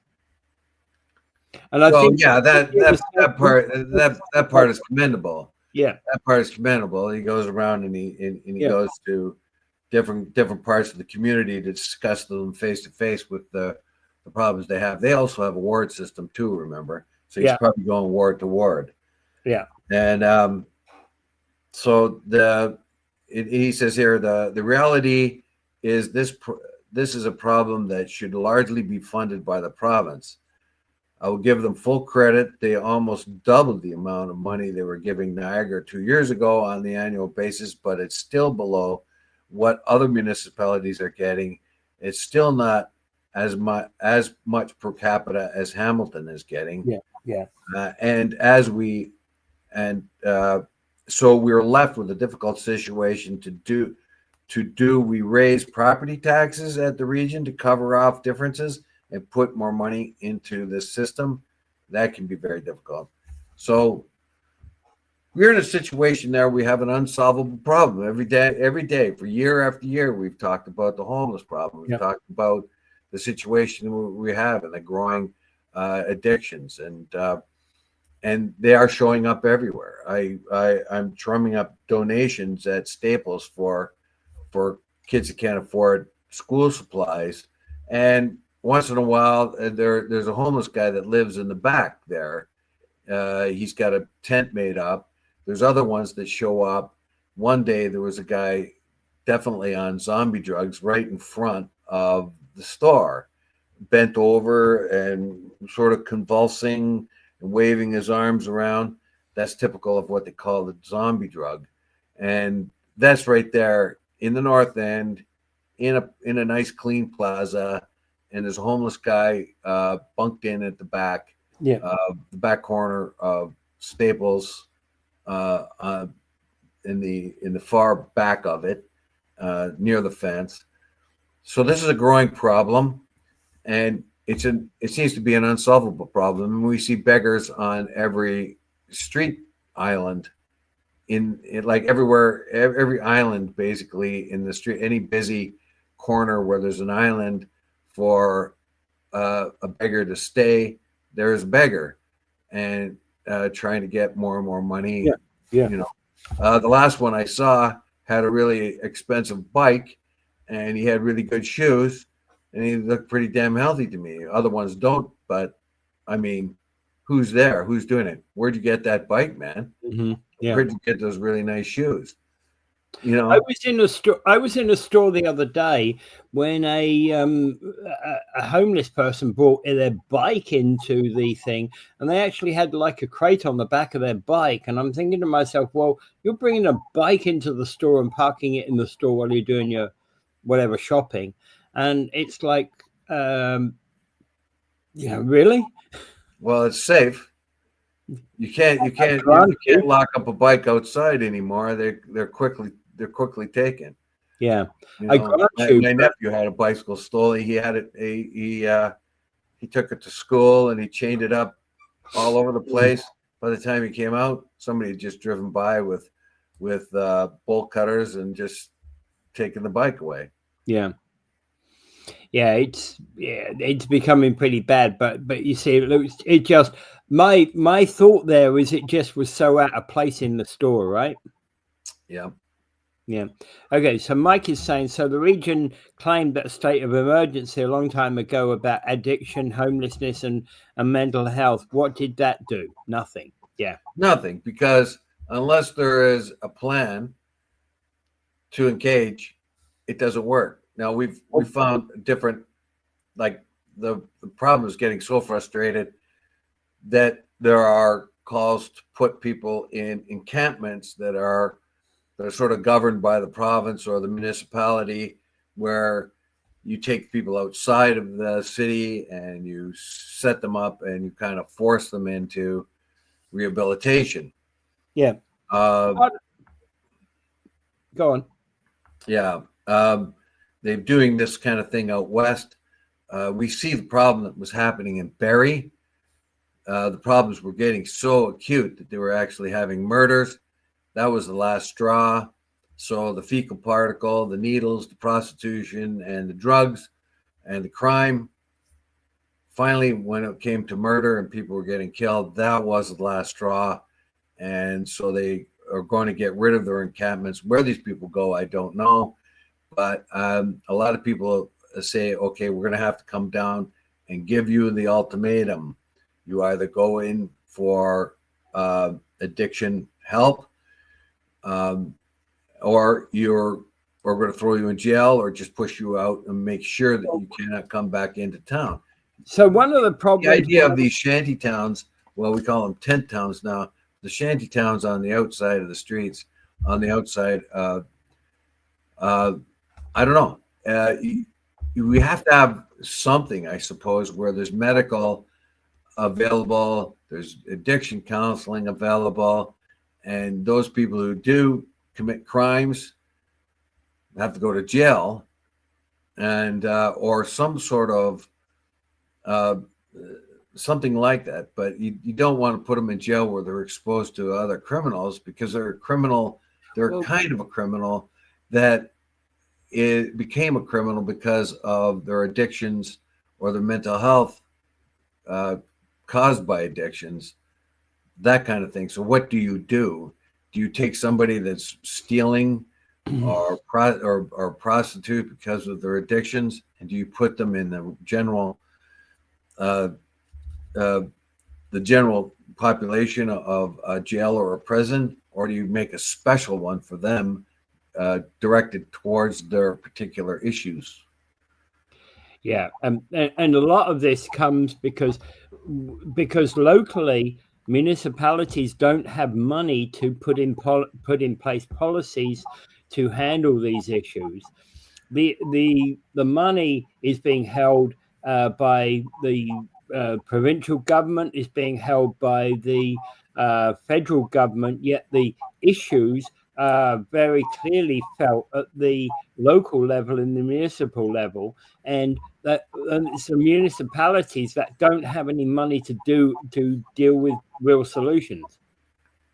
And I think that part is commendable. Yeah, that part is commendable. He goes around and he goes to different parts of the community to discuss them face to face with the problems they have. They also have a ward system too, remember? So he's probably going ward to ward. Yeah, and so he says here the reality is this is a problem that should largely be funded by the province. I will give them full credit. They almost doubled the amount of money they were giving Niagara 2 years ago on the annual basis, but it's still below what other municipalities are getting. It's still not as much per capita as Hamilton is getting. So we're left with a difficult situation we raise property taxes at the region to cover off differences and put more money into this system. That can be very difficult. So we're in a situation there. We have an unsolvable problem every day for year after year. We've talked about the homeless problem. We've talked about the situation we have and the growing addictions, and they are showing up everywhere. I'm drumming up donations at Staples for kids that can't afford school supplies, and once in a while there's a homeless guy that lives in the back there. He's got a tent made up. There's other ones that show up. One day there was a guy definitely on zombie drugs right in front of the store, bent over and sort of convulsing and waving his arms around. That's typical of what they call the zombie drug. And that's right there in the North End, in a nice clean plaza. And there's a homeless guy bunked in at the back, the back corner of Staples, in the far back of it, near the fence. So this is a growing problem, and it seems to be an unsolvable problem. And we see beggars on every street island, in like everywhere, every island basically in the street, any busy corner where there's an island for a beggar to stay, there's a beggar, and trying to get more and more money. The last one I saw had a really expensive bike, and he had really good shoes, and he looked pretty damn healthy to me. Other ones don't, but I mean, who's there? Who's doing it? Where'd you get that bike, man? Mm-hmm. Where'd you get those really nice shoes? You I know, was in a store. I was in a store the other day when a homeless person brought their bike into the thing, and they actually had like a crate on the back of their bike. And I'm thinking to myself, well, you're bringing a bike into the store and parking it in the store while you're doing your whatever shopping, and it's like, really? well, it's safe. You Grant you. can't lock up a bike outside anymore. They're quickly taken. Yeah, You I know, grant you. my But nephew had a bicycle stolen. He took it to school and he chained it up all over the place. By the time he came out, somebody had just driven by with bolt cutters and just taken the bike away. yeah. It's becoming pretty bad. But you see, it just my thought there is it just was so out of place in the store, right? Yeah. Yeah. Okay. So Mike is saying so the region claimed that a state of emergency a long time ago about addiction, homelessness, and mental health. What did that do? Nothing. Yeah. Nothing, because unless there is a plan to engage, it doesn't work. Now we found different, like the problem is getting so frustrated that there are calls to put people in encampments that are sort of governed by the province or the municipality, where you take people outside of the city and you set them up and you kind of force them into rehabilitation. Yeah. Uh, Go on. yeah, they're doing this kind of thing out west. We see the problem that was happening in Barrie. The problems were getting so acute that they were actually having murders. That was the last straw. So the fecal particle, the needles, the prostitution, and the drugs, and the crime. Finally, when it came to murder and people were getting killed, that was the last straw. And so they are going to get rid of their encampments. Where these people go, I don't know. But a lot of people say, okay, we're going to have to come down and give you the ultimatum. You either go in for addiction help, or we're going to throw you in jail or just push you out and make sure that you cannot come back into town. So one of the The problems idea of these shanty towns, well, we call them tent towns now. The shanty towns on the outside of the streets, on the outside, I don't know. We have to have something, I suppose, where there's medical available, there's addiction counseling available, and those people who do commit crimes have to go to jail, and or some sort of something like that. But you don't want to put them in jail where they're exposed to other criminals, because they're a criminal. They're kind of a criminal that it became a criminal because of their addictions or their mental health caused by addictions, that kind of thing. So what do you do? Do you take somebody that's stealing or prostitute because of their addictions, and do you put them in the general the general population of a jail or a prison, or do you make a special one for them directed towards their particular issues? Yeah, and a lot of this comes because locally municipalities don't have money to put in place policies to handle these issues. The money is being held by the provincial government, is being held by the federal government, yet the issues are very clearly felt at the local level and the municipal level, and it's the municipalities that don't have any money to deal with real solutions.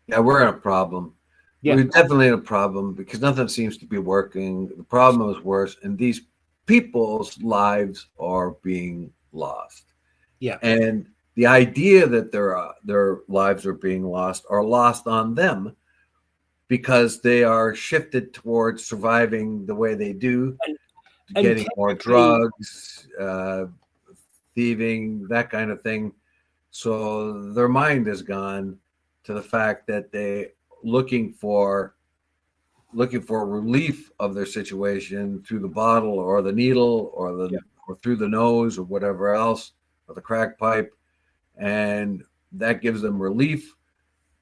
Yeah, we're in a problem. Yeah. We're definitely in a problem because nothing seems to be working. The problem is worse, and these people's lives are being lost. Yeah. And the idea that their lives are being lost are lost on them, because they are shifted towards surviving the way they do, And getting more drugs, thieving, that kind of thing. So their mind has gone to the fact that they looking for looking for relief of their situation through the bottle or the needle or or through the nose or whatever else, or the crack pipe, and that gives them relief.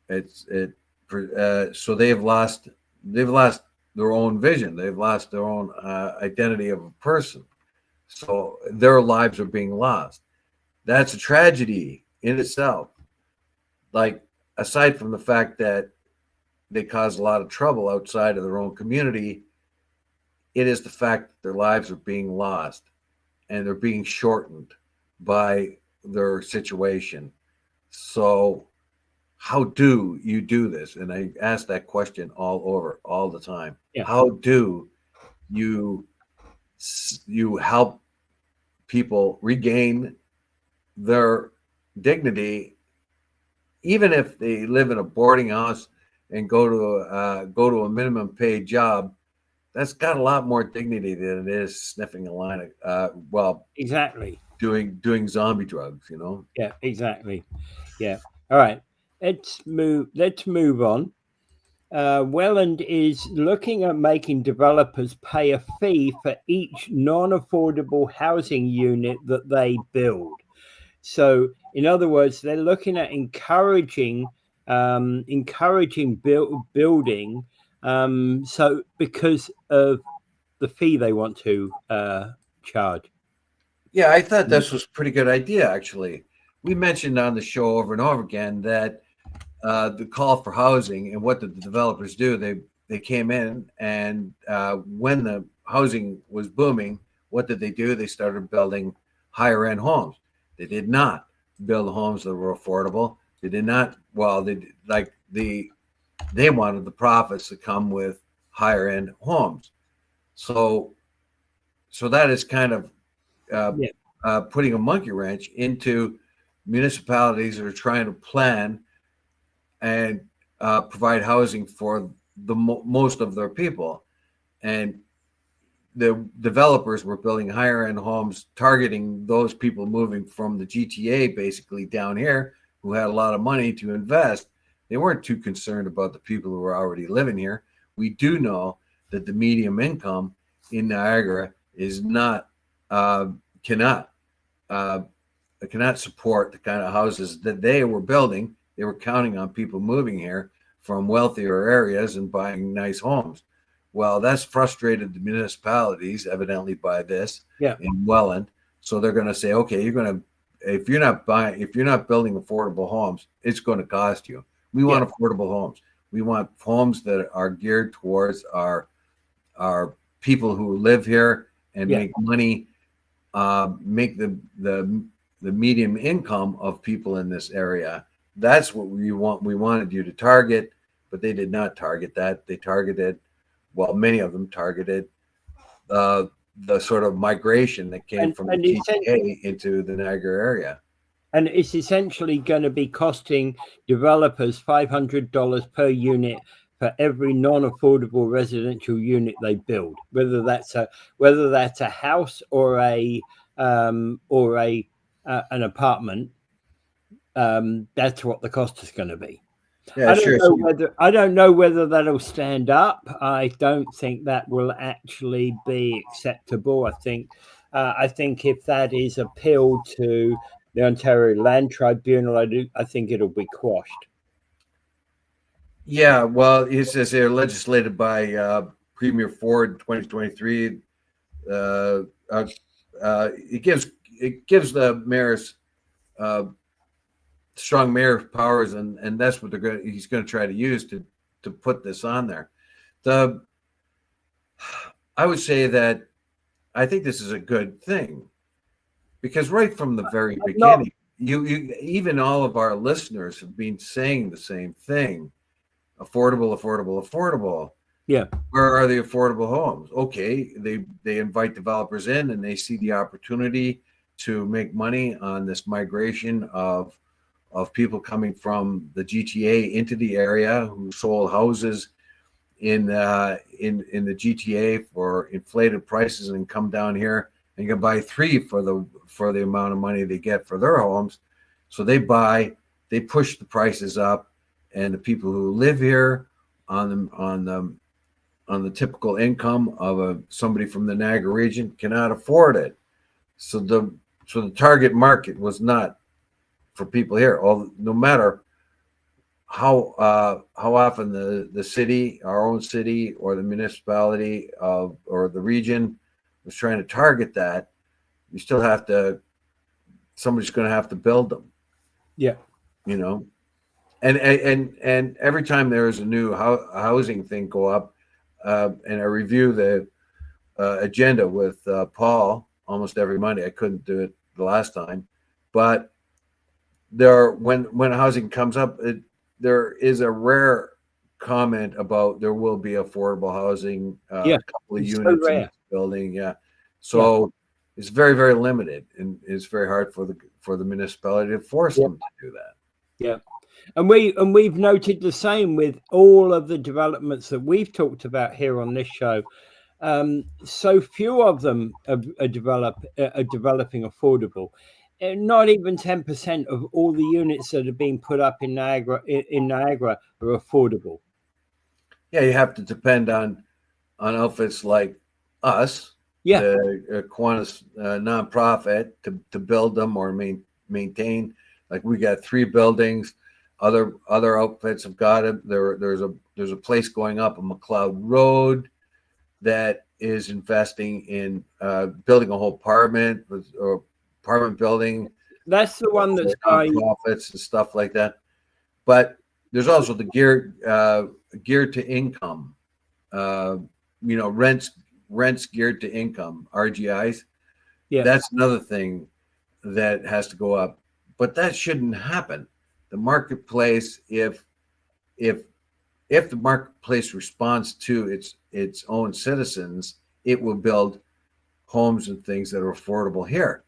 So they've lost their own vision. They've lost their own identity of a person. So their lives are being lost. That's a tragedy in itself. Like, aside from the fact that they cause a lot of trouble outside of their own community, it is the fact that their lives are being lost and they're being shortened by their situation. So how do you do this? And I ask that question all the time. Yeah. How do you help people regain their dignity, even if they live in a boarding house and go to a minimum paid job? That's got a lot more dignity than it is sniffing a line of exactly, doing zombie drugs, you know. Yeah, exactly. Yeah. All right. Let's move on. Welland is looking at making developers pay a fee for each non-affordable housing unit that they build. So, in other words, they're looking at encouraging building. So, because of the fee they want to charge. Yeah, I thought this was a pretty good idea, actually. We mentioned on the show over and over again that the call for housing, and what did the developers do? They came in, and when the housing was booming, what did they do? They started building higher end homes. They did not build homes that were affordable. They did not. Well, they wanted the profits to come with higher end homes. So that is kind of putting a monkey wrench into municipalities that are trying to plan and provide housing for the most of their people. And the developers were building higher end homes, targeting those people moving from the GTA basically down here who had a lot of money to invest. They weren't too concerned about the people who were already living here. We do know that the medium income in Niagara is not cannot support the kind of houses that they were building. They were counting on people moving here from wealthier areas and buying nice homes. Well, that's frustrated the municipalities, evidently, by this in Welland. So they're going to say, okay, if you're not building affordable homes, it's going to cost you. We want affordable homes. We want homes that are geared towards our people who live here and make money, make the medium income of people in this area. That's what we wanted you to target, but they did not target that. They targeted, many of them targeted the sort of migration that came from the GTA into the Niagara area. And it's essentially going to be costing developers $500 per unit for every non-affordable residential unit they build, whether that's a house or an apartment. That's what the cost is going to be. Yeah, I don't know whether that'll stand up. I don't think that will actually be acceptable. I think if that is appealed to the Ontario Land Tribunal, I think it'll be quashed. Yeah, well, it says they're legislated by Premier Ford in 2023. It gives the mayors strong mayor powers, and that's what he's going to try to use to put this on there. I would say that I think this is a good thing, because right from the very beginning, you even all of our listeners have been saying the same thing: affordable, affordable, affordable. Yeah. Where are the affordable homes? Okay, they invite developers in, and they see the opportunity to make money on this migration of people coming from the GTA into the area, who sold houses in the GTA for inflated prices and come down here and can buy 3 for the amount of money they get for their homes. So they push the prices up, and the people who live here on the typical income of somebody from the Niagara region cannot afford it. So the target market was not for people here. No matter how often the city, our own city, or the municipality or the region was trying to target that, you still have to. Somebody's going to have to build them. Yeah. And every time there is a new housing thing go up, and I review the agenda with Paul almost every Monday. I couldn't do it the last time, but when housing comes up, there is a rare comment about there will be affordable housing, a couple of units in this building. Yeah. So it's very, very limited, and it's very hard for the municipality to force them to do that. Yeah. And we've noted the same with all of the developments that we've talked about here on this show. So few of them are developing affordable. Not even 10% of all the units that are being put up in Niagara are affordable. Yeah, you have to depend on outfits like us, the Kiwanis nonprofit, to build them or maintain. Like, we got 3 buildings. Other outfits have got it. There's a place going up on McLeod Road that is investing in building a whole apartment building. That's the one that's profits and stuff like that. But there's also the geared to income, rents geared to income, RGIs. Yeah, that's another thing that has to go up. But that shouldn't happen. The marketplace, if the marketplace responds to its own citizens, it will build homes and things that are affordable here.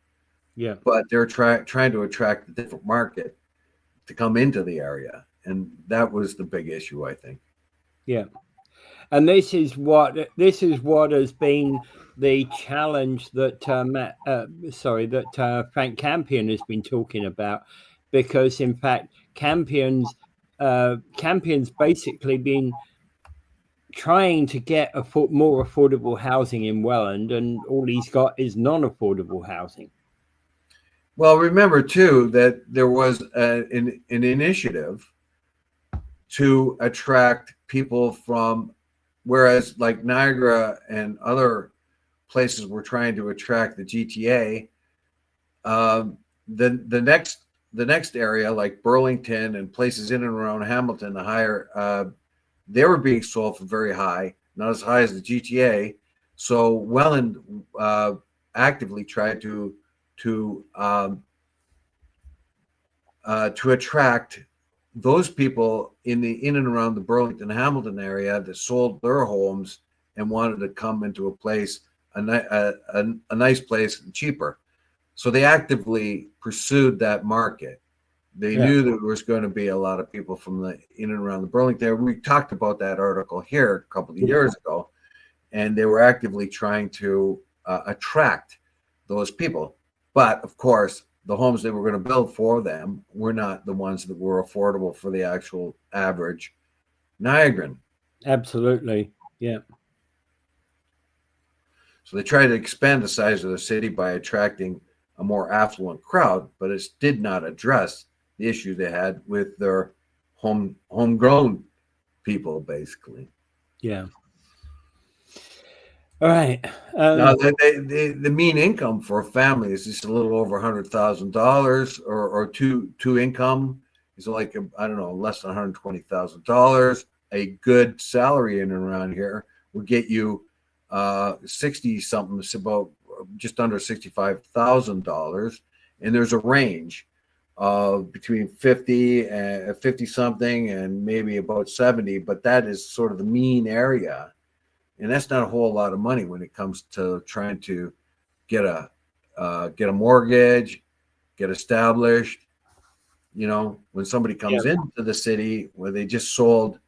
Yeah. But they're trying to attract a different market to come into the area, and that was the big issue, I think. Yeah. And this is what has been the challenge that Frank Campion has been talking about, because in fact Campion's basically been trying to get more affordable housing in Welland, and all he's got is non-affordable housing. Well, remember too that there was an initiative to attract people from, whereas like Niagara and other places were trying to attract the GTA, the next area like Burlington and places in and around Hamilton, the higher, they were being sold for very high, not as high as the GTA. So Welland actively tried to attract those people in and around the Burlington Hamilton area that sold their homes and wanted to come into a place, a nice place, and cheaper. So they actively pursued that market. They knew that there was going to be a lot of people from in and around the Burlington. We talked about that article here a couple of years ago, and they were actively trying to attract those people. But of course, the homes they were going to build for them were not the ones that were affordable for the actual average Niagaran. Absolutely. Yeah. So they tried to expand the size of the city by attracting a more affluent crowd, but it did not address the issue they had with their homegrown people, basically. Yeah. All right. Now, the mean income for a family is just a little over $100,000, or two income is like, I don't know, less than $120,000. A good salary in and around here will get you 60 something. It's about just under $65,000, and there's a range of between 50 and 50 something and maybe about 70, but that is sort of the mean area. And that's not a whole lot of money when it comes to trying to get a mortgage, get established. When somebody comes into the city where they just sold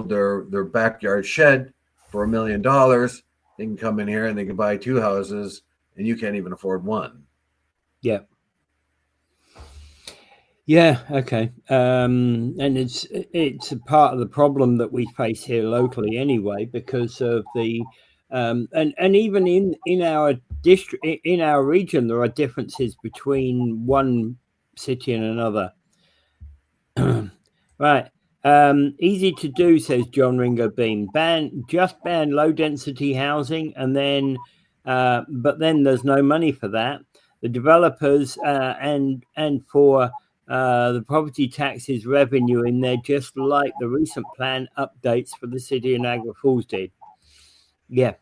their backyard shed for $1 million, they can come in here and they can buy 2 houses, and you can't even afford one. Yeah. Yeah, okay. And it's a part of the problem that we face here locally anyway, because of the and even in our district, in our region, there are differences between one city and another. Right. Easy to do, says John Ringo Beam. Ban low density housing, and then but then there's no money for that. The developers and for the property taxes revenue in there, just like the recent plan updates for the city of Niagara Falls did. Yeah.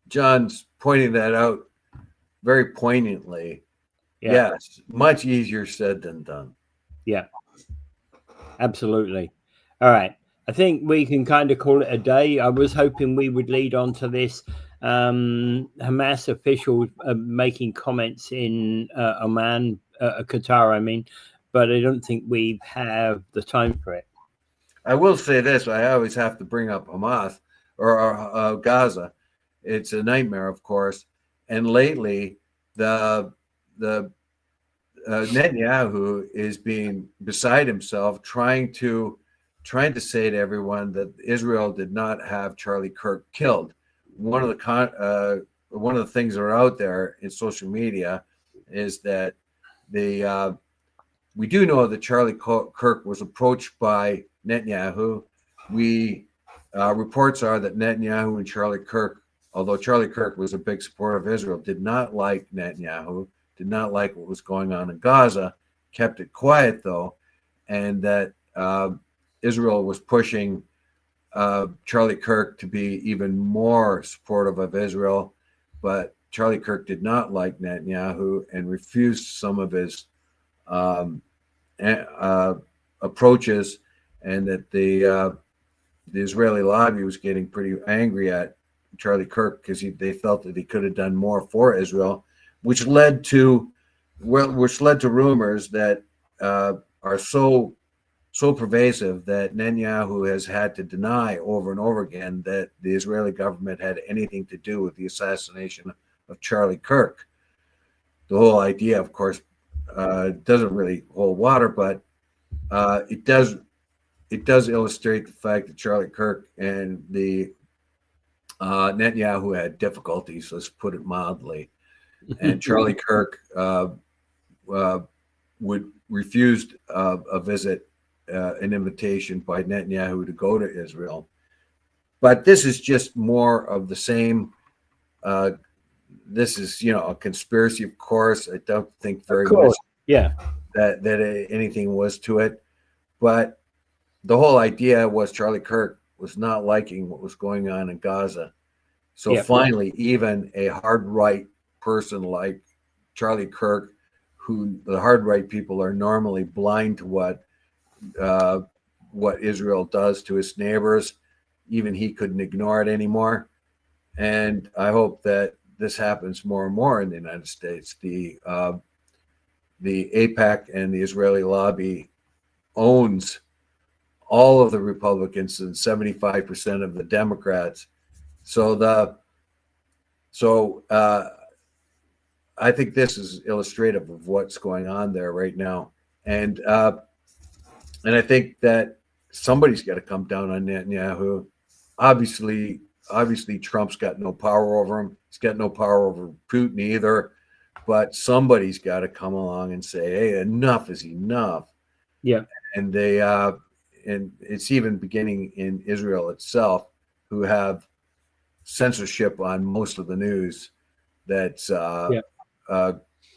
John's pointing that out very poignantly. Yeah. Yes, much easier said than done. Yeah, absolutely. All right. I think we can kind of call it a day. I was hoping we would lead on to this Hamas official making comments in Oman, Qatar, I mean, but I don't think we have the time for it. I will say this: I always have to bring up Hamas or Gaza. It's a nightmare, of course. And lately, the Netanyahu is being beside himself, trying to say to everyone that Israel did not have Charlie Kirk killed. One of the things that are out there in social media is that we do know that Charlie Kirk was approached by Netanyahu. Reports are that Netanyahu and Charlie Kirk, although Charlie Kirk was a big supporter of Israel, did not like Netanyahu, did not like what was going on in Gaza, kept it quiet though, and that Israel was pushing Charlie Kirk to be even more supportive of Israel, but Charlie Kirk did not like Netanyahu and refused some of his approaches, and that the Israeli lobby was getting pretty angry at Charlie Kirk because they felt that he could have done more for Israel, which led to rumors that are so pervasive that Netanyahu has had to deny over and over again that the Israeli government had anything to do with the assassination of Charlie Kirk. The whole idea, of course, doesn't really hold water, but it does illustrate the fact that Charlie Kirk and the Netanyahu had difficulties, let's put it mildly. And Charlie Kirk refused a visit, an invitation by Netanyahu to go to Israel. But this is just more of the same. This is, a conspiracy, of course. I don't think very much that anything was to it. But the whole idea was Charlie Kirk was not liking what was going on in Gaza. So finally, even a hard right person like Charlie Kirk, who the hard right people are normally blind to what Israel does to its neighbors, even he couldn't ignore it anymore. And I hope that this happens more and more in the United States. The AIPAC and the Israeli lobby owns all of the Republicans and 75% of the Democrats. So I think this is illustrative of what's going on there right now. And I think that somebody's got to come down on Netanyahu. Obviously, Trump's got no power over him. He's got no power over Putin either. But somebody's got to come along and say, "Hey, enough is enough." Yeah. And and it's even beginning in Israel itself, who have censorship on most of the news that's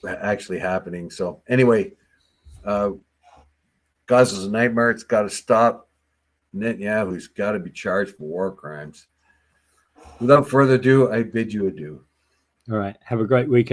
actually happening. So anyway, Gaza's a nightmare. It's got to stop. Netanyahu's got to be charged for war crimes. Without further ado, I bid you adieu. All right. Have a great weekend.